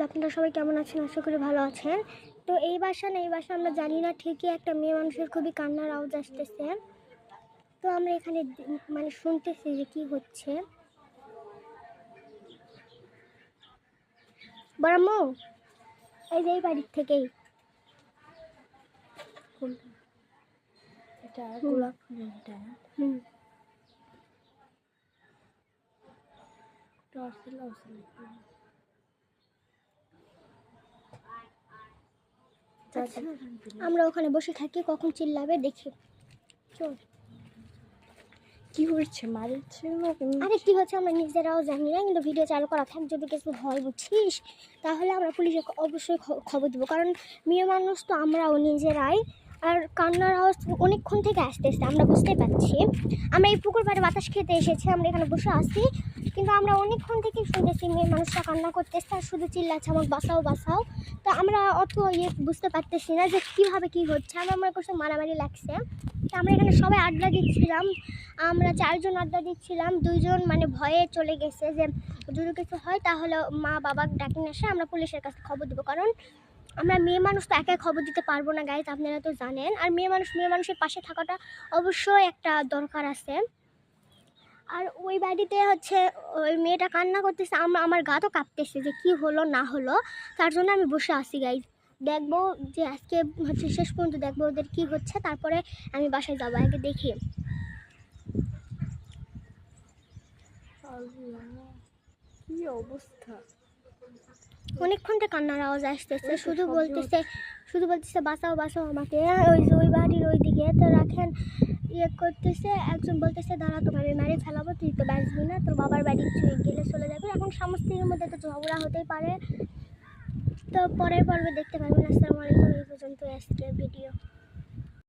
আপনারা সবাই কেমন আছেন? আশা করি ভালো আছেন। তো এই বাসা আমরা জানি না, ঠিকই একটা মেয়ে মানুষের খুবই কান্নার আওয়াজ আসতেছে। তো আমরা এখানে মানে শুনতেছি যে কি হচ্ছে। বড়াম্মু, এই যে এই বাড়ির থেকেই এটা গোলাপ ফুলের এটা। আচ্ছা, আমরা ওখানে বসে থাকি, কখন চিল্লাবে দেখি। চল। কি হচ্ছে? মারছে? আরে কি হচ্ছে আমরা নিজেরাও জানি না, কিন্তু ভিডিও চালু করা থাক, যদি কিছু হয় বুঝছিস তাহলে আমরা পুলিশে অবশ্যই খবর দেবো। কারণ মেয়ে মানুষ তো আমরাও নিজেরাই। আর কান্নার আওয়াজ অনেকক্ষণ থেকে আসতেছে, আমরা বুঝতে পারছি। আমরা এই পুকুর পাড়ে বাতাস খেতে এসেছি, আমরা এখানে বসে আসি, কিন্তু আমরা অনেকক্ষণ থেকে শুনতেছি মেয়ে মানুষটা কান্না করতেছে আর শুধু চিল্লাচ্ছে আমাকে বাঁচাও বাঁচাও। তো আমরা অত বুঝতে পারতেছি না যে কীভাবে কী হচ্ছে। আমার মনে করছে মারামারি লাগছে। তো আমরা এখানে সবাই আড্ডা দিচ্ছিলাম, আমরা 4 জন আড্ডা দিচ্ছিলাম। 2 জন মানে ভয়ে চলে গেছে যে যদি কিছু হয় তাহলে মা বাবা ডাকি না, আমরা পুলিশের কাছে খবর দেবো। কারণ আমরা মেয়ে মানুষ তো একাই খবর দিতে পারবো না গাইজ, আপনারা তো জানেন। আর মেয়ে মানুষের পাশে থাকাটা অবশ্যই একটা দরকার আছে। আর ওই বাড়িতে হচ্ছে ওই মেয়েটা কান্না করতেছে, আমার গা তো কাঁপতেছে যে কি হলো না হলো। তার জন্য আমি বসে আসি গাইজ, দেখবো যে আজকে হচ্ছে শেষ পর্যন্ত দেখবো ওদের কি হচ্ছে, তারপরে আমি বাসায় যাবো, আগে দেখি। কি অবস্থা! অনেকক্ষণ থেকে কান্নার আওয়াজ আসতেছে, শুধু বলতেছে বাঁচাও বাঁচাও আমাকে। ওই যে ওই বাড়ির ওই দিকে তো রাখেন করতেছে, একজন বলতেছে দাঁড়া তোমার মেরে ফেলাবো, তুই তো বাঁচবি না, তোর বাবার বাড়ি গেলে চলে যাবে। এখন স্বামী-স্ত্রীর মধ্যে তো ঝগড়া হতেই পারে। তো পরের পর্বে দেখতে পারবেন। আসসালামু আলাইকুম। এই পর্যন্ত আজকের ভিডিও।